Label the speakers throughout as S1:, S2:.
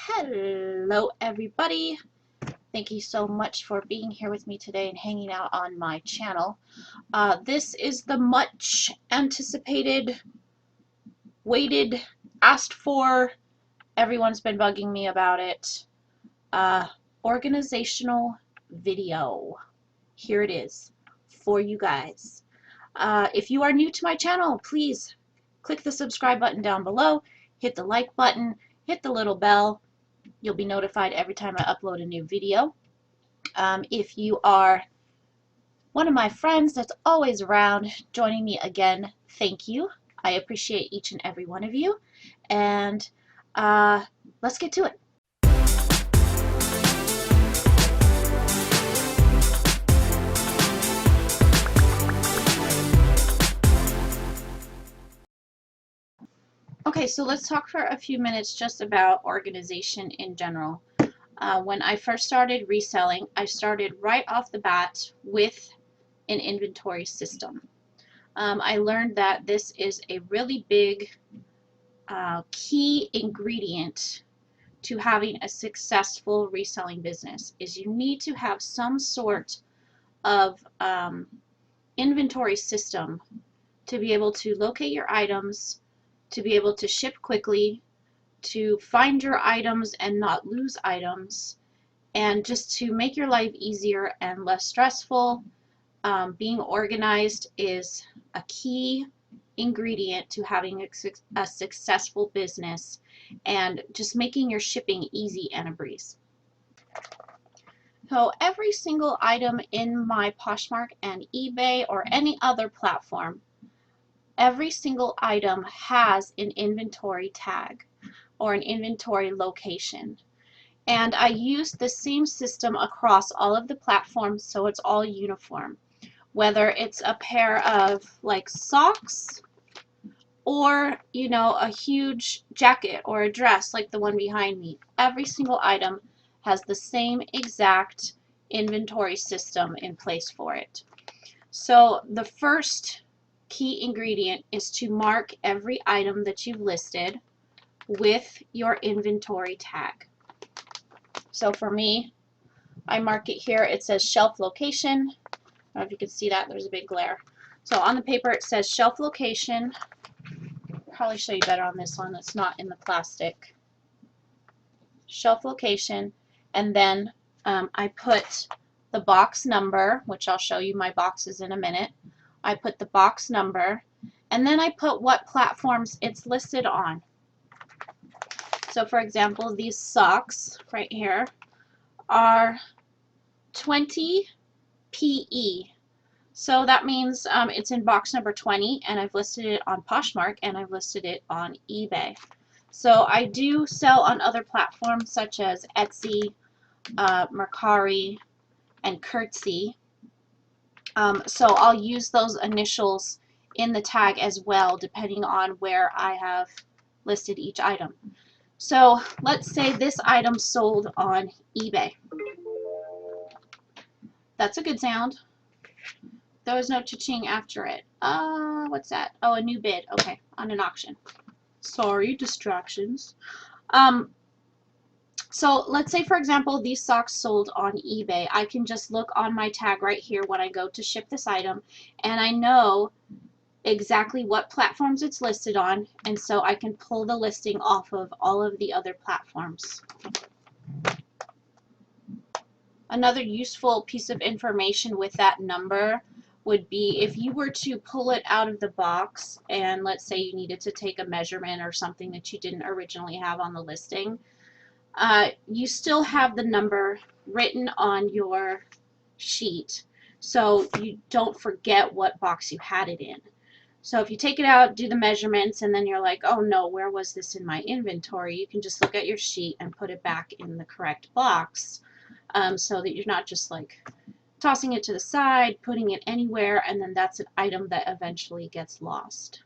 S1: Hello everybody. Thank you so much for being here with me today and hanging out on my channel. This is the much anticipated, waited, asked for, everyone's been bugging me about it, organizational video. Here it is for you guys. If you are new to my channel, please click the subscribe button down below, hit the like button, hit the little bell. You'll be notified every time I upload a new video. If you are one of my friends that's always around joining me again, thank you. I appreciate each and every one of you. And let's get to it. Okay, so let's talk for a few minutes just about organization in general. When I first started reselling, I started right off the bat with an inventory system. I learned that this is a really big key ingredient to having a successful reselling business is you need to have some sort of inventory system to be able to locate your items, to be able to ship quickly, to find your items and not lose items, and just to make your life easier and less stressful. Being organized is a key ingredient to having a successful business and just making your shipping easy and a breeze. So every single item in my Poshmark and eBay or any other platform, every single item has an inventory tag or an inventory location. And I use the same system across all of the platforms so it's all uniform. Whether it's a pair of like socks or, you know, a huge jacket or a dress like the one behind me, every single item has the same exact inventory system in place for it. So the first key ingredient is to mark every item that you've listed with your inventory tag. So for me, I mark it here. It says shelf location. I don't know if you can see that. There's a big glare. So on the paper it says shelf location. Probably show you better on this one. It's not in the plastic. Shelf location, and then I put the box number, which I'll show you my boxes in a minute. I put the box number, and then I put what platforms it's listed on. So for example, these socks right here are 20 PE. So that means it's in box number 20, and I've listed it on Poshmark and I've listed it on eBay. So I do sell on other platforms such as Etsy, Mercari, and Curtsy. So I'll use those initials in the tag as well, depending on where I have listed each item. So let's say this item sold on eBay. That's a good sound. There was no cha-ching after it. What's that? Oh, a new bid. Okay, on an auction. Sorry, distractions. So let's say, for example, these socks sold on eBay. I can just look on my tag right here when I go to ship this item, and I know exactly what platforms it's listed on, and so I can pull the listing off of all of the other platforms. Another useful piece of information with that number would be if you were to pull it out of the box and let's say you needed to take a measurement or something that you didn't originally have on the listing, you still have the number written on your sheet so you don't forget what box you had it in. So if you take it out, do the measurements, and then you're like, oh no, where was this in my inventory? You can just look at your sheet and put it back in the correct box, so that you're not just like tossing it to the side, putting it anywhere, and then that's an item that eventually gets lost.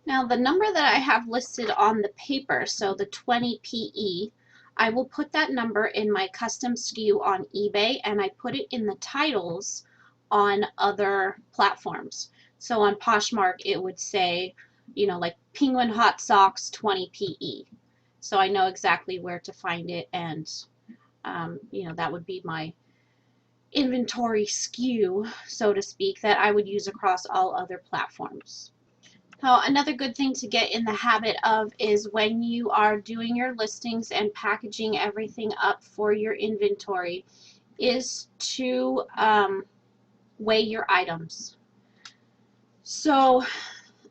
S1: Now the number that I have listed on the paper, so the 20 PE, I will put that number in my custom SKU on eBay, and I put it in the titles on other platforms. So on Poshmark it would say, you know, like Penguin Hot Socks 20 PE. so I know exactly where to find it, and you know, that would be my inventory SKU, so to speak, that I would use across all other platforms. So another good thing to get in the habit of is when you are doing your listings and packaging everything up for your inventory is to weigh your items. So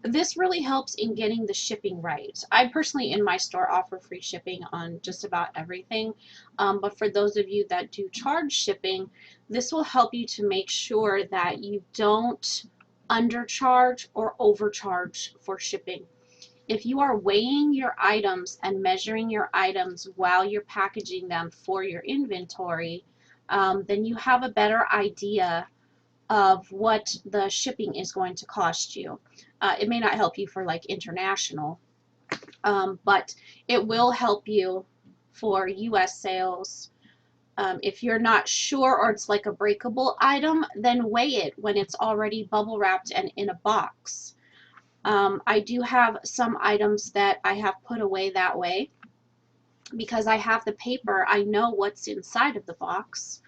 S1: this really helps in getting the shipping right. I personally in my store offer free shipping on just about everything, but for those of you that do charge shipping, this will help you to make sure that you don't undercharge or overcharge for shipping. If you are weighing your items and measuring your items while you're packaging them for your inventory, then you have a better idea of what the shipping is going to cost you. It may not help you for like international, but it will help you for US sales. If you're not sure or it's like a breakable item, then weigh it when it's already bubble wrapped and in a box. I do have some items that I have put away that way because I have the paper. I know what's inside of the box.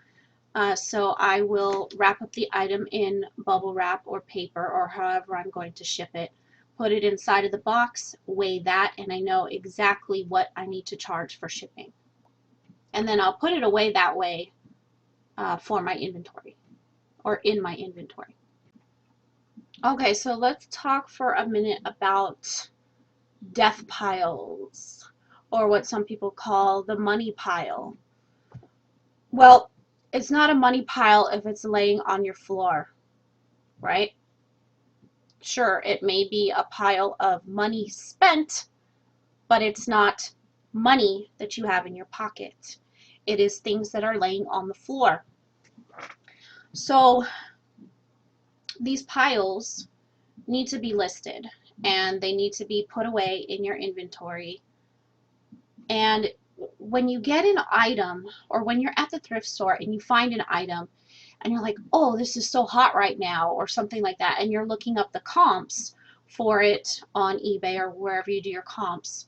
S1: So I will wrap up the item in bubble wrap or paper or however I'm going to ship it, put it inside of the box, weigh that, and I know exactly what I need to charge for shipping. And then I'll put it away that way for my inventory or in my inventory. Okay, so let's talk for a minute about death piles, or what some people call the money pile. Well, it's not a money pile if it's laying on your floor, right? Sure, it may be a pile of money spent, but it's not money that you have in your pocket. It is things that are laying on the floor. So these piles need to be listed and they need to be put away in your inventory. And when you get an item, or when you're at the thrift store and you find an item and you're like, oh, this is so hot right now, or something like that, and you're looking up the comps for it on eBay or wherever you do your comps,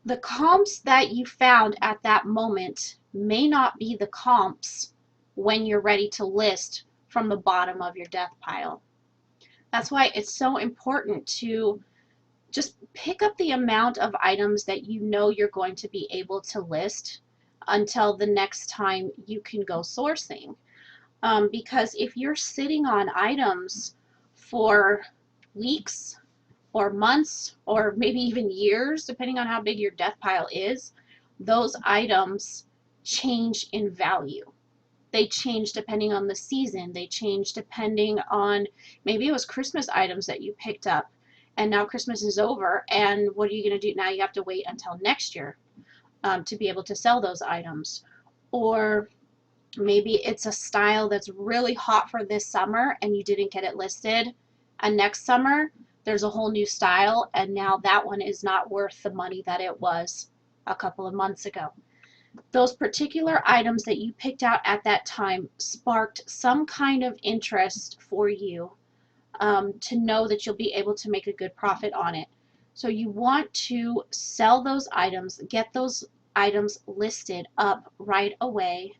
S1: the comps that you found at that moment may not be the comps when you're ready to list from the bottom of your death pile. That's why it's so important to just pick up the amount of items that you know you're going to be able to list until the next time you can go sourcing. Because if you're sitting on items for weeks or months or maybe even years, depending on how big your death pile is, those items change in value. They change depending on the season. They change depending on, maybe it was Christmas items that you picked up and now Christmas is over, and what are you going to do? Now you have to wait until next year to be able to sell those items. Or maybe it's a style that's really hot for this summer and you didn't get it listed, and next summer there's a whole new style and now that one is not worth the money that it was a couple of months ago. Those particular items that you picked out at that time sparked some kind of interest for you, to know that you'll be able to make a good profit on it. So you want to sell those items, get those items listed up right away,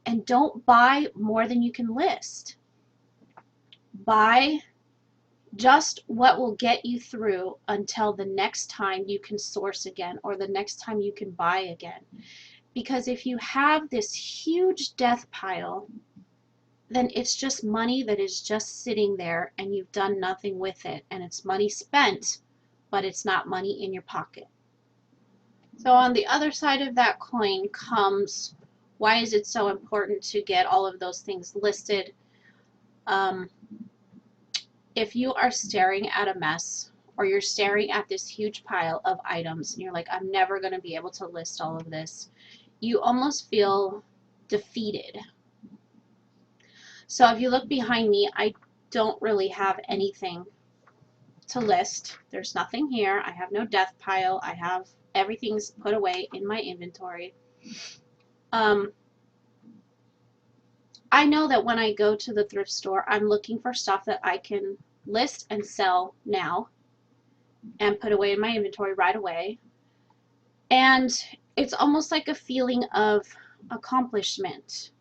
S1: and don't buy more than you can list. Buy just what will get you through until the next time you can source again or the next time you can buy again. Because if you have this huge death pile, then it's just money that is just sitting there and you've done nothing with it, and it's money spent, but it's not money in your pocket. So on the other side of that coin comes, why is it so important to get all of those things listed? If you are staring at a mess, or you're staring at this huge pile of items and you're like, I'm never going to be able to list all of this, you almost feel defeated. So if you look behind me, I don't really have anything to list. There's nothing here. I have no death pile. I have everything's put away in my inventory. I know that when I go to the thrift store, I'm looking for stuff that I can list and sell now and put away in my inventory right away. And it's almost like a feeling of accomplishment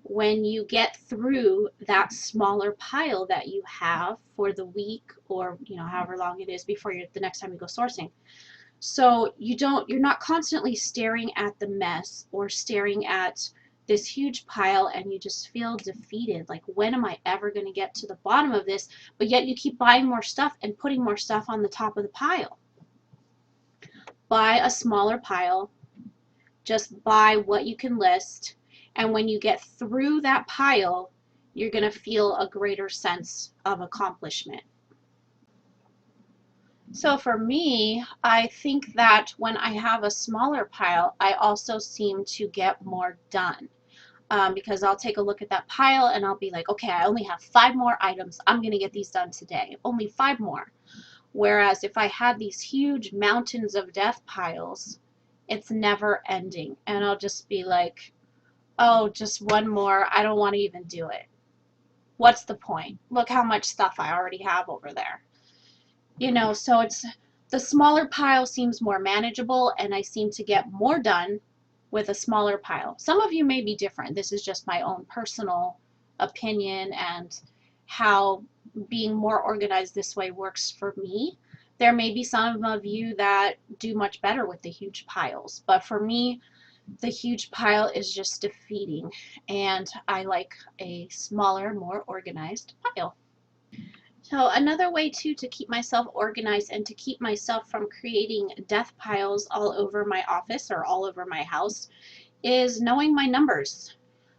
S1: when you get through that smaller pile that you have for the week, or however long it is before the next time you go sourcing. So you're not constantly staring at the mess or staring at this huge pile and you just feel defeated. Like, when am I ever going to get to the bottom of this? But yet you keep buying more stuff and putting more stuff on the top of the pile. Buy a smaller pile. Just buy what you can list. And when you get through that pile, you're going to feel a greater sense of accomplishment. So for me, I think that when I have a smaller pile, I also seem to get more done. Because I'll take a look at that pile and I'll be like, okay, I only have 5 more items. I'm going to get these done today. Only 5 more. Whereas if I had these huge mountains of death piles, it's never ending. And I'll just be like, oh, just one more. I don't want to even do it. What's the point? Look how much stuff I already have over there. So it's the smaller pile seems more manageable, and I seem to get more done with a smaller pile. Some of you may be different. This is just my own personal opinion and how being more organized this way works for me. There may be some of you that do much better with the huge piles, but for me, the huge pile is just defeating, and I like a smaller, more organized pile. So another way too to keep myself organized and to keep myself from creating death piles all over my office or all over my house is knowing my numbers.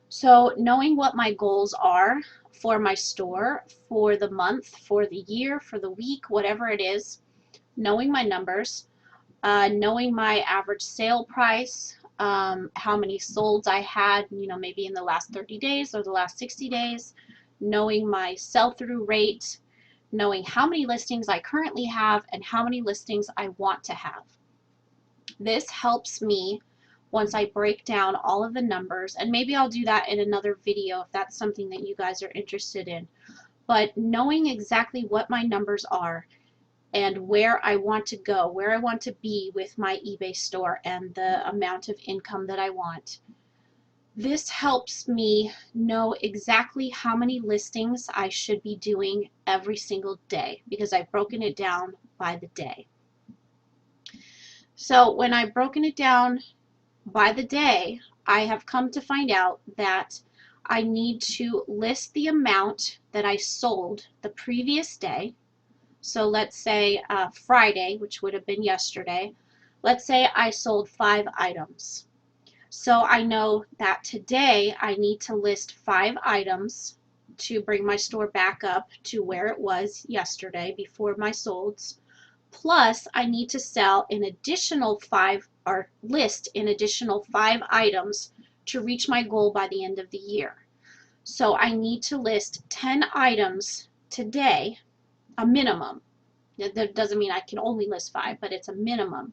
S1: So knowing what my goals are for my store, for the month, for the year, for the week, whatever it is, knowing my numbers, knowing my average sale price, how many solds I had, maybe in the last 30 days or the last 60 days, knowing my sell-through rate, knowing how many listings I currently have and how many listings I want to have. This helps me once I break down all of the numbers, and maybe I'll do that in another video if that's something that you guys are interested in. But knowing exactly what my numbers are and where I want to go, where I want to be with my eBay store and the amount of income that I want. This helps me know exactly how many listings I should be doing every single day because I've broken it down by the day. So when I've broken it down by the day, I have come to find out that I need to list the amount that I sold the previous day. So let's say Friday, which would have been yesterday, let's say I sold 5 items. So I know that today I need to list 5 items to bring my store back up to where it was yesterday before my solds. Plus I need to sell an additional 5 or list an additional 5 items to reach my goal by the end of the year. So I need to list 10 items today, a minimum. That doesn't mean I can only list 5, but it's a minimum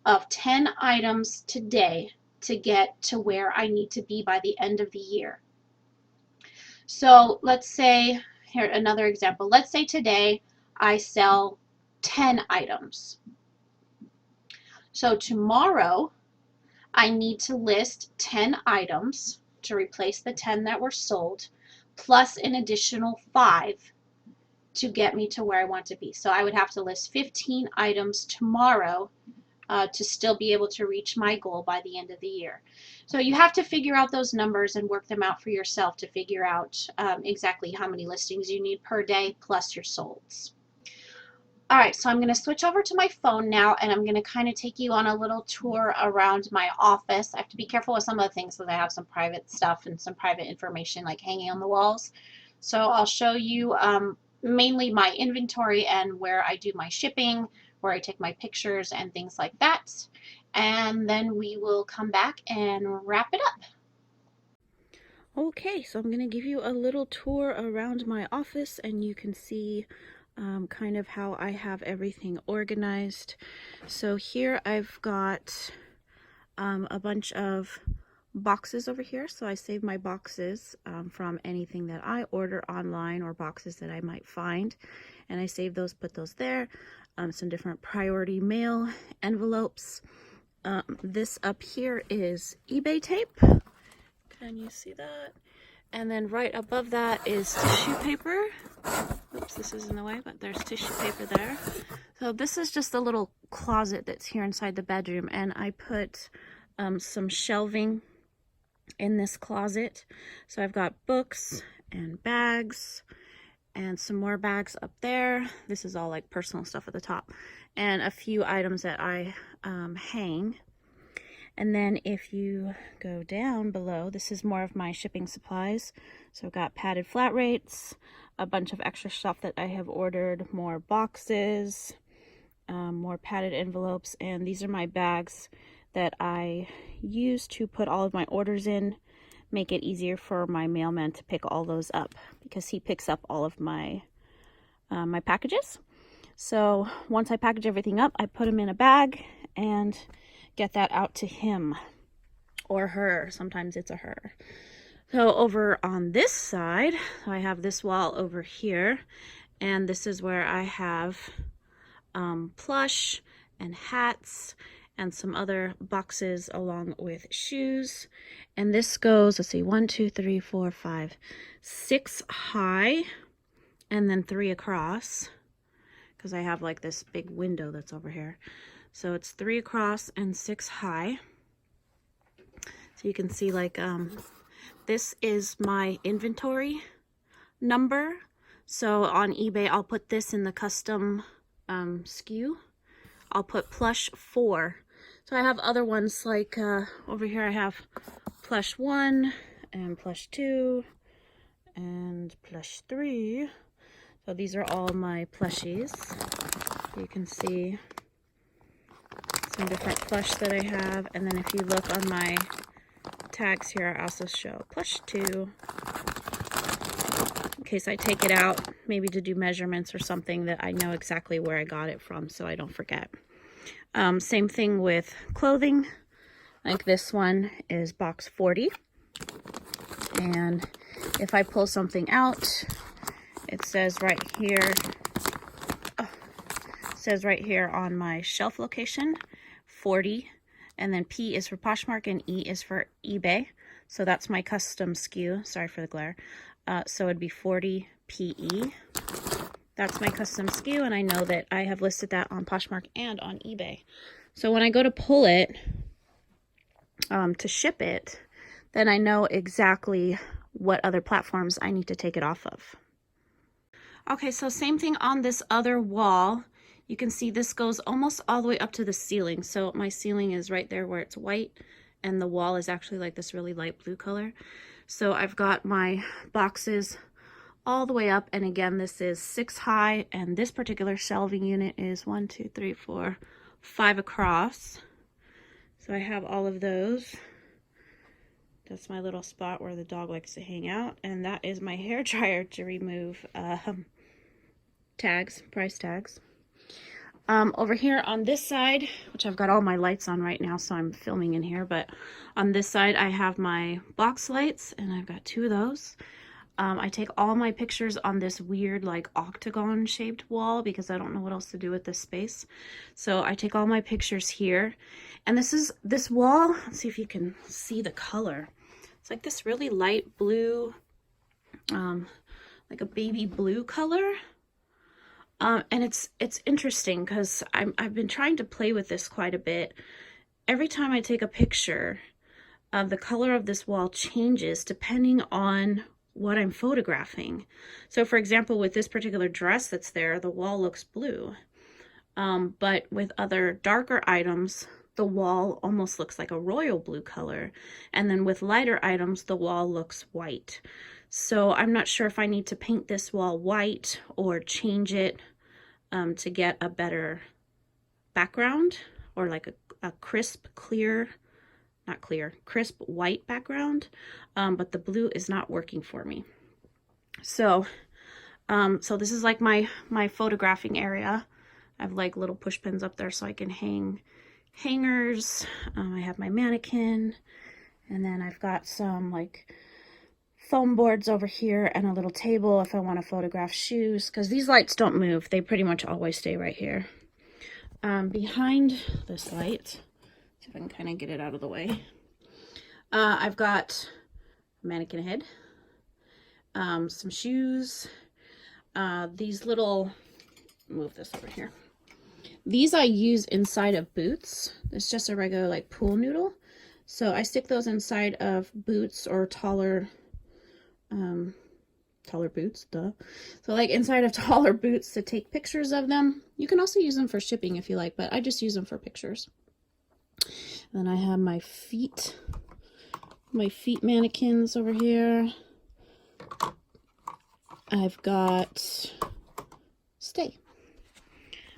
S1: of 10 items today to get to where I need to be by the end of the year. So let's say, here another example, let's say today I sell 10 items. So tomorrow I need to list 10 items to replace the 10 that were sold, plus an additional 5 to get me to where I want to be. So I would have to list 15 items tomorrow to still be able to reach my goal by the end of the year. So you have to figure out those numbers and work them out for yourself to figure out exactly how many listings you need per day plus your solds. Alright, so I'm going to switch over to my phone now, and I'm going to kind of take you on a little tour around my office. I have to be careful with some of the things because I have some private stuff and some private information like hanging on the walls. So I'll show you mainly my inventory and where I do my shipping, where I take my pictures and things like that. And then we will come back and wrap it up.
S2: Okay, so I'm going to give you a little tour around my office, and you can see kind of how I have everything organized. So here I've got a bunch of boxes over here. So I save my boxes from anything that I order online or boxes that I might find. And I save those, put those there. Some different priority mail envelopes. This up here is eBay tape. Can you see that? And then right above that is tissue paper. Oops, this is in the way, but there's tissue paper there. So this is just a little closet that's here inside the bedroom, and I put some shelving in this closet. So I've got books and bags and some more bags up there. This is all like personal stuff at the top, and a few items that I hang. And then if you go down below, this is more of my shipping supplies. So I've got padded flat rates, a bunch of extra stuff that I have ordered, more boxes, more padded envelopes, and these are my bags that I use to put all of my orders in, make it easier for my mailman to pick all those up because he picks up all of my my packages. So once I package everything up, I put them in a bag and get that out to him or her. Sometimes it's a her. So over on this side, I have this wall over here, and this is where I have plush and hats and some other boxes along with shoes. And this goes, let's see, 1, 2, 3, 4, 5, 6 high and then 3 across, because I have like this big window that's over here. So it's 3 across and 6 high. So you can see like this is my inventory number. So on eBay, I'll put this in the custom SKU. I'll put plush 4. So I have other ones like over here I have plush 1 and plush 2 and plush 3. So these are all my plushies. You can see some different plush that I have, and then if you look on my tags here, I also show plush 2 in case I take it out, maybe to do measurements or something, that I know exactly where I got it from so I don't forget. Same thing with clothing, like this one is box 40, and if I pull something out, it says right here, on my shelf location 40, and then P is for Poshmark and E is for eBay. So that's my custom SKU. Sorry for the glare. So it'd be 40 PE. That's my custom SKU, and I know that I have listed that on Poshmark and on eBay. So when I go to pull it to ship it, then I know exactly what other platforms I need to take it off of. Okay, so same thing on this other wall. You can see this goes almost all the way up to the ceiling. So my ceiling is right there where it's white, and the wall is actually like this really light blue color. So I've got my boxes all the way up, and again, this is 6 high, and this particular shelving unit is 1, 2, 3, 4, 5 across. So I have all of those. That's my little spot where the dog likes to hang out, and that is my hair dryer to remove tags, price tags. Over here on this side, which I've got all my lights on right now, so I'm filming in here, but on this side I have my box lights, and I've got 2 of those. I take all my pictures on this weird like octagon shaped wall because I don't know what else to do with this space. So I take all my pictures here, and this wall, let's see if you can see the color. It's like this really light blue, like a baby blue color. And it's interesting because I've been trying to play with this quite a bit. Every time I take a picture, the color of this wall changes depending on what I'm photographing. So for example, with this particular dress that's there, the wall looks blue. But with other darker items, the wall almost looks like a royal blue color. And then with lighter items, the wall looks white. So I'm not sure if I need to paint this wall white or change it to get a better background, or like a crisp, clear, not clear, crisp white background. But the blue is not working for me. So, so this is like my photographing area. I have like little push pins up there so I can hang hangers. I have my mannequin, and then I've got some like foam boards over here and a little table if I want to photograph shoes, because these lights don't move. They pretty much always stay right here. Behind this light, See if I can kind of get it out of the way. I've got a mannequin head, some shoes, these little, move this over here. These I use inside of boots. It's just a regular like pool noodle. So I stick those inside of boots or taller boots, duh. So like inside of taller boots to take pictures of them. You can also use them for shipping if you like, but I just use them for pictures. And then I have my feet mannequins over here. I've got,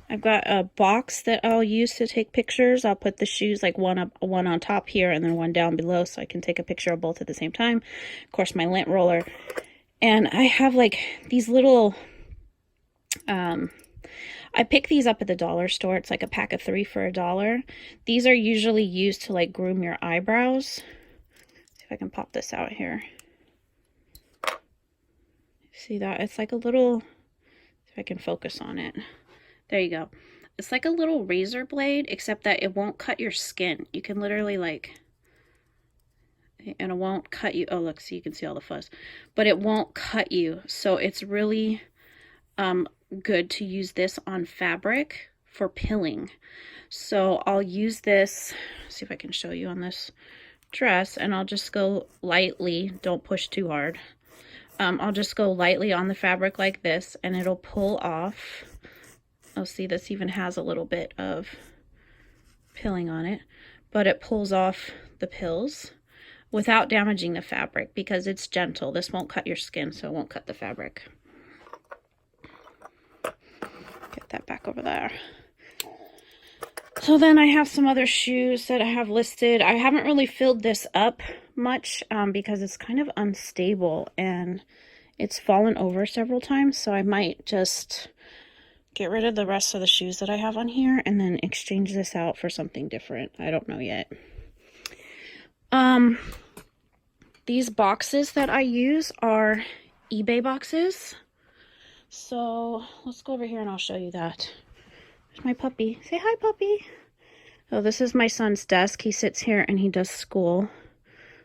S2: I've got a box that I'll use to take pictures. I'll put the shoes like one on top here and then one down below so I can take a picture of both at the same time. Of course, my lint roller. And I have like these little, I pick these up at the dollar store. It's like a pack of 3 for $1. These are usually used to like groom your eyebrows. See if I can pop this out here. See that? It's like a little, if I can focus on it. There you go. It's like a little razor blade, except that it won't cut your skin. You can literally like, and it won't cut you. Oh, look, so you can see all the fuzz. But it won't cut you. So it's really good to use this on fabric for pilling. So I'll use this, see if I can show you on this dress, and I'll just go lightly, don't push too hard. I'll just go lightly on the fabric like this, and it'll pull off. Oh, see, this even has a little bit of pilling on it, but it pulls off the pills without damaging the fabric because it's gentle. This won't cut your skin, so it won't cut the fabric. Get that back over there. So then I have some other shoes that I have listed. I haven't really filled this up much because it's kind of unstable and it's fallen over several times. So I might just get rid of the rest of the shoes that I have on here and then exchange this out for something different. I don't know yet. These boxes that I use are eBay boxes. So let's go over here and I'll show you that. There's my puppy. Say hi, puppy. Oh, this is my son's desk. He sits here and he does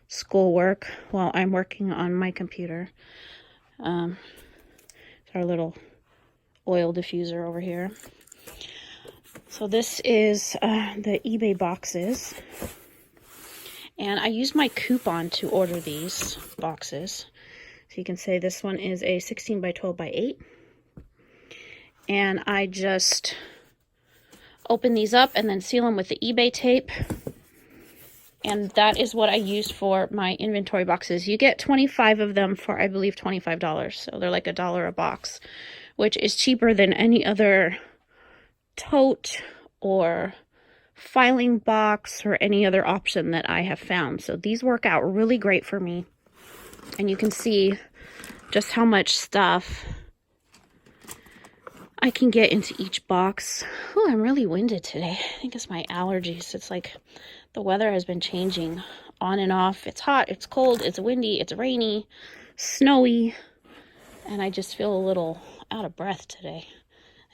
S2: schoolwork while I'm working on my computer. It's our little oil diffuser over here. So this is the eBay boxes. And I use my coupon to order these boxes. So you can say this one is a 16 by 12 by 8. And I just open these up and then seal them with the eBay tape. And that is what I use for my inventory boxes. You get 25 of them for, I believe, $25. So they're like $1 a box, which is cheaper than any other tote or filing box or any other option that I have found. So these work out really great for me. And you can see just how much stuff I can get into each box. Oh, I'm really winded today. I think it's my allergies. It's like the weather has been changing on and off. It's hot, it's cold, it's windy, it's rainy, snowy, and I just feel a little out of breath today.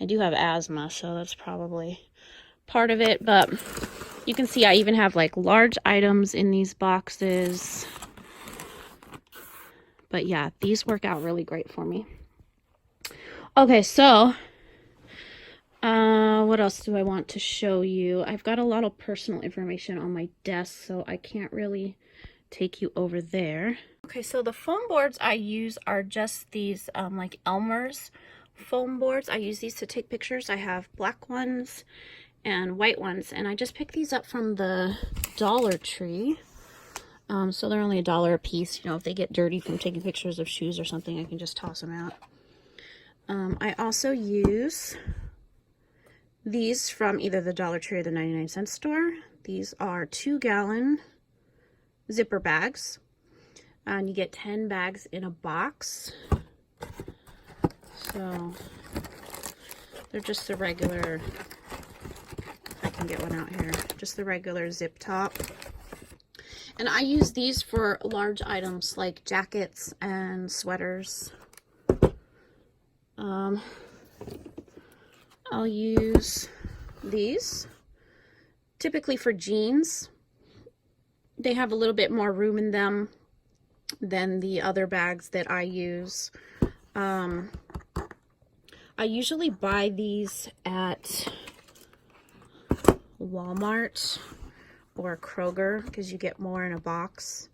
S2: I do have asthma, so that's probably part of it, but you can see I even have like large items in these boxes. But yeah, these work out really great for me. Okay, so what else do I want to show you? I've got a lot of personal information on my desk, so I can't really take you over there. Okay, so the foam boards I use are just these like Elmer's foam boards. I use these to take pictures. I have black ones and white ones, and I just picked these up from the Dollar Tree. So they're only $1 a piece. You know, if they get dirty from taking pictures of shoes or something, I can just toss them out. I also use these from either the Dollar Tree or the 99-cent store. These are 2-gallon zipper bags. And you get 10 bags in a box. So they're just the regular, if I can get one out here, just the regular zip top. And I use these for large items like jackets and sweaters. I'll use these typically for jeans. They have a little bit more room in them than the other bags that I use. I usually buy these at Walmart or Kroger because you get more in a box.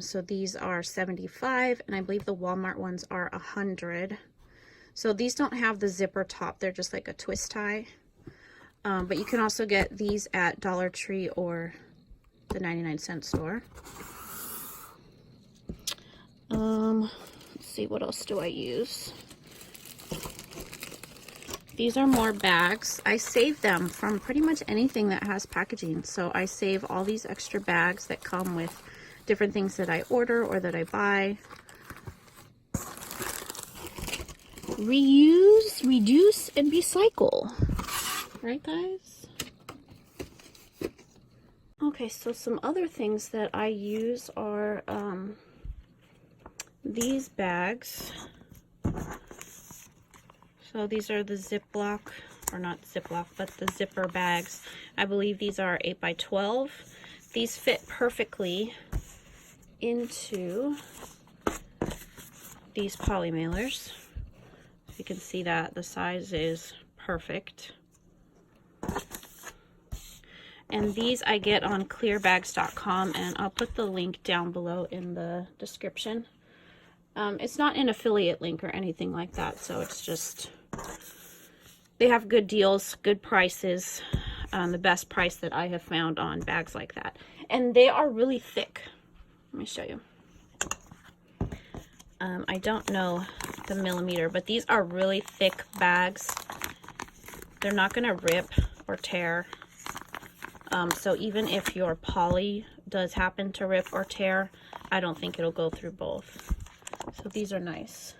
S2: So these are $75, and I believe the Walmart ones are $100. So these don't have the zipper top, they're just like a twist tie. But you can also get these at Dollar Tree or the 99-cent store. Let's see, what else do I use? These are more bags. I save them from pretty much anything that has packaging. So I save all these extra bags that come with different things that I order or that I buy. Reuse, reduce, and recycle. Right, guys? Okay, so some other things that I use are these bags. So these are the Ziploc, or not Ziploc, but the zipper bags. I believe these are 8 by 12. These fit perfectly into these poly mailers. You can see that the size is perfect. And these I get on clearbags.com, and I'll put the link down below in the description. It's not an affiliate link or anything like that, so it's just, they have good deals, good prices, the best price that I have found on bags like that. And they are really thick. Let me show you. I don't know the millimeter, but these are really thick bags. They're not going to rip or tear. So even if your poly does happen to rip or tear, I don't think it'll go through both. So these are nice.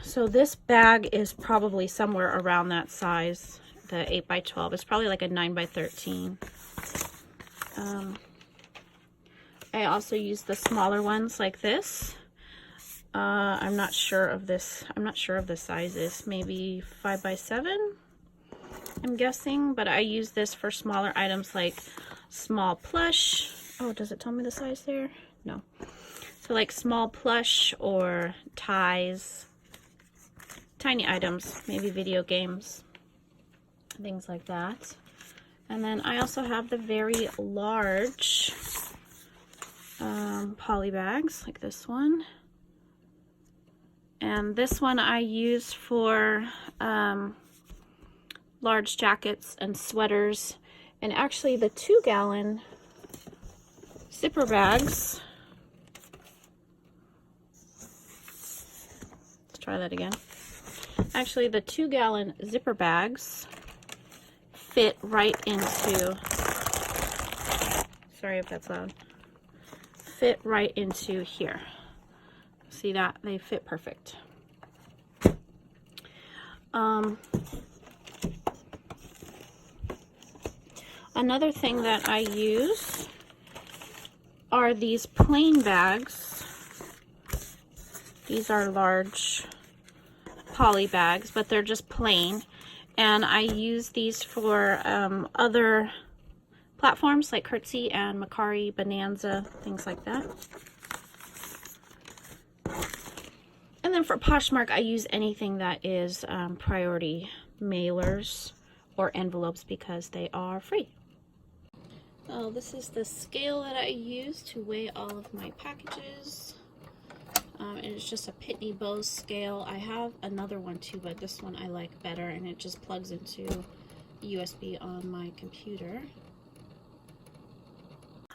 S2: So this bag is probably somewhere around that size. The 8 by 12 is probably like a 9 by 13. I also use the smaller ones like this. I'm not sure of this. I'm not sure of the sizes. Maybe 5 by 7, I'm guessing. But I use this for smaller items like small plush. Oh, does it tell me the size there? No. So like small plush or ties, tiny items, maybe video games, things like that. And then I also have the very large poly bags like this one. And this one I use for large jackets and sweaters. And actually the 2-gallon zipper bags, let's try that again. Actually the 2-gallon zipper bags fit right into, sorry if that's loud, fit right into here. See that? They fit perfect. Another thing that I use are these plain bags. These are large poly bags, but they're just plain. And I use these for other platforms like Curtsy and Macari, Bonanza, things like that. And then for Poshmark, I use anything that is priority mailers or envelopes because they are free. Oh, this is the scale that I use to weigh all of my packages. And it's just a Pitney Bowes scale. I have another one too, but this one I like better, and it just plugs into USB on my computer.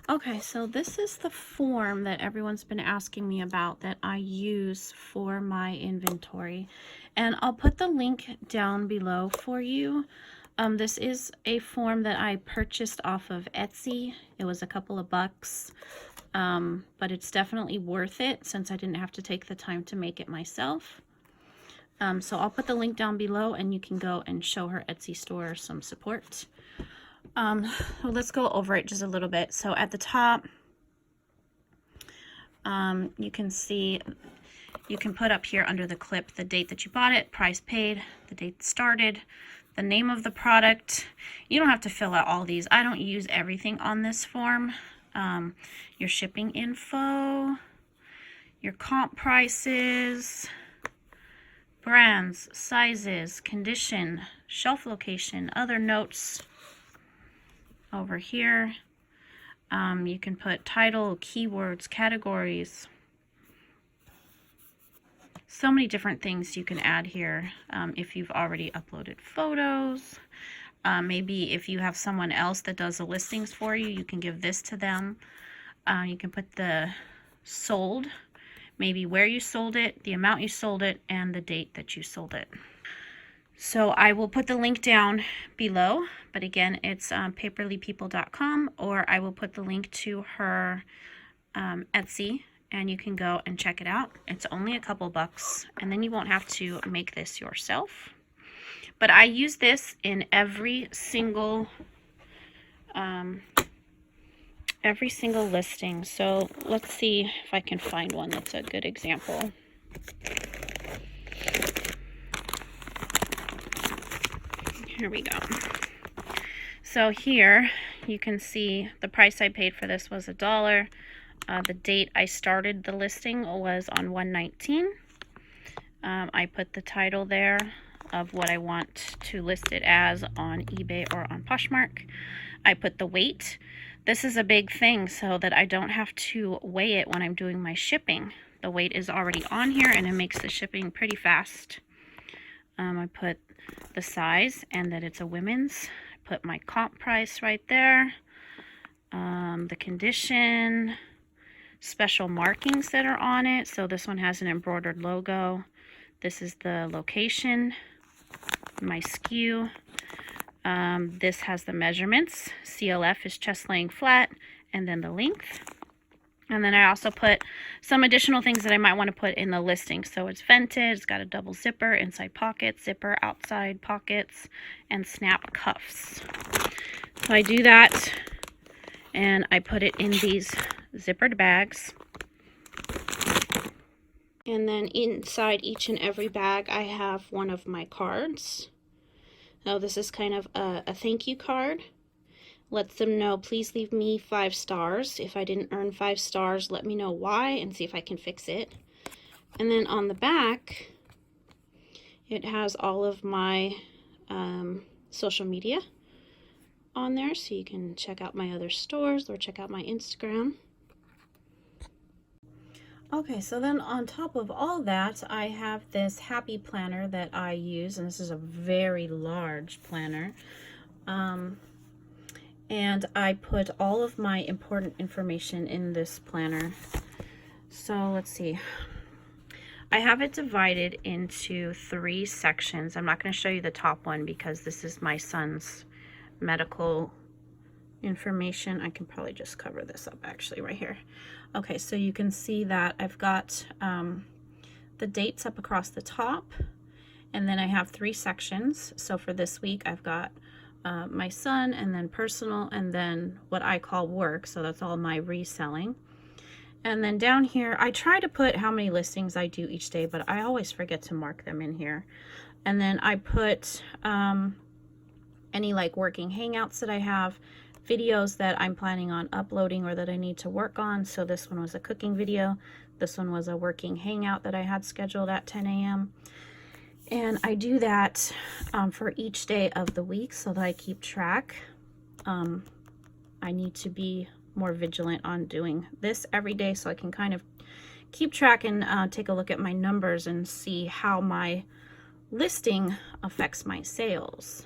S2: Okay, so this is the form that everyone's been asking me about that I use for my inventory, and I'll put the link down below for you. This is a form that I purchased off of Etsy. It was a couple of bucks, but it's definitely worth it since I didn't have to take the time to make it myself. So I'll put the link down below, and you can go and show her Etsy store some support. Well, let's go over it just a little bit. So at the top, you can see, you can put up here under the clip the date that you bought it, price paid, the date it started, the name of the product. You don't have to fill out all these. I don't use everything on this form. Your shipping info, your comp prices, brands, sizes, condition, shelf location, other notes over here. You can put title, keywords, categories. So many different things you can add here. If you've already uploaded photos, maybe if you have someone else that does the listings for you, you can give this to them. You can put the sold, maybe where you sold it, the amount you sold it, and the date that you sold it. So I will put the link down below, but again, it's paperlypeople.com, or I will put the link to her Etsy, and you can go and check it out. It's only a couple bucks, and then you won't have to make this yourself. But I use this in every single listing. So let's see if I can find one that's a good example. Here we go. So here you can see the price I paid for this was $1. The date I started the listing was on 1/19. I put the title there of what I want to list it as on eBay or on Poshmark. I put the weight. This is a big thing so that I don't have to weigh it when I'm doing my shipping. The weight is already on here and it makes the shipping pretty fast. I put the size and that it's a women's. I put my comp price right there. The condition, special markings that are on it. So this one has an embroidered logo. This is the location, my SKU. This has the measurements. CLF is chest laying flat, and then the length. And then I also put some additional things that I might want to put in the listing. So it's vented, it's got a double zipper, inside pockets, zipper, outside pockets, and snap cuffs. So I do that, and I put it in these zippered bags. And then inside each and every bag, I have one of my cards. Now this is kind of a thank you card. Lets them know, please leave me 5 stars. If I didn't earn 5 stars, let me know why and see if I can fix it. And then on the back, it has all of my social media on there, so you can check out my other stores or check out my Instagram. Okay, so then on top of all that, I have this happy planner that I use, and this is a very large planner. And I put all of my important information in this planner. So let's see. I have it divided into 3 sections. I'm not going to show you the top one because this is my son's medical information. I can probably just cover this up actually right here. Okay, so you can see that I've got the dates up across the top, and then I have 3 sections. So for this week, I've got my son, and then personal, and then what I call work. So that's all my reselling. And then down here, I try to put how many listings I do each day, but I always forget to mark them in here. And then I put any like working hangouts that I have, videos that I'm planning on uploading or that I need to work on. So this one was a cooking video. This one was a working hangout that I had scheduled at 10 a.m. And I do that for each day of the week so that I keep track. I need to be more vigilant on doing this every day so I can kind of keep track and take a look at my numbers and see how my listing affects my sales.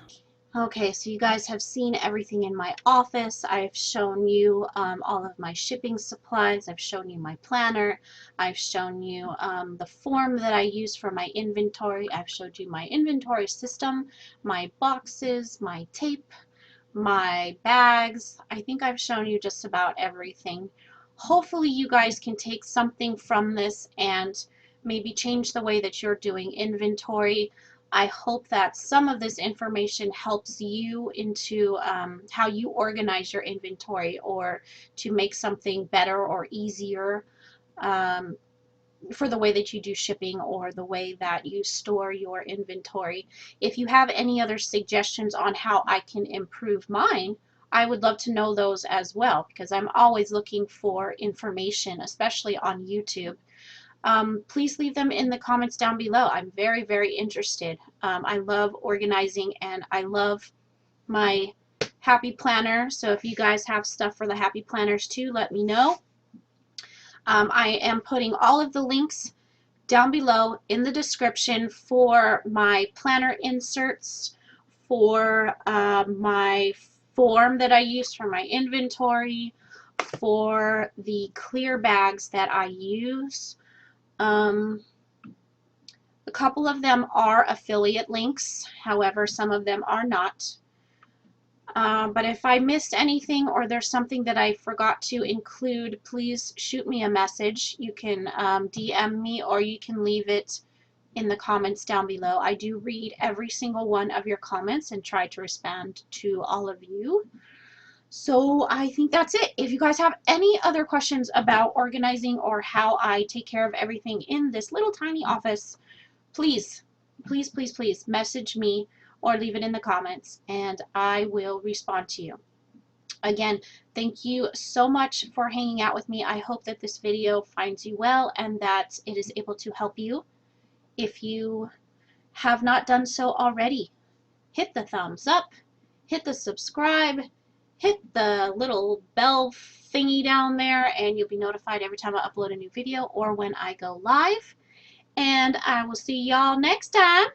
S1: Okay, so you guys have seen everything in my office. I've shown you all of my shipping supplies. I've shown you my planner. I've shown you the form that I use for my inventory. I've showed you my inventory system, my boxes, my tape, my bags. I think I've shown you just about everything. Hopefully you guys can take something from this and maybe change the way that you're doing inventory. I hope that some of this information helps you into how you organize your inventory or to make something better or easier. for the way that you do shipping or the way that you store your inventory. If you have any other suggestions on how I can improve mine, I would love to know those as well, because I'm always looking for information, especially on YouTube. Please leave them in the comments down below. I'm very, very interested. I love organizing and I love my happy planner. So if you guys have stuff for the happy planners too, let me know. I am putting all of the links down below in the description for my planner inserts, for my form that I use for my inventory, for the clear bags that I use. A couple of them are affiliate links, however, some of them are not. But if I missed anything or there's something that I forgot to include, please shoot me a message. You can DM me or you can leave it in the comments down below. I do read every single one of your comments and try to respond to all of you. So I think that's it. If you guys have any other questions about organizing or how I take care of everything in this little tiny office, please, please, please, please message me or leave it in the comments and I will respond to you. Again, thank you so much for hanging out with me. I hope that this video finds you well and that it is able to help you. If you have not done so already, hit the thumbs up, hit the subscribe, hit the little bell thingy down there, and you'll be notified every time I upload a new video or when I go live. And I will see y'all next time.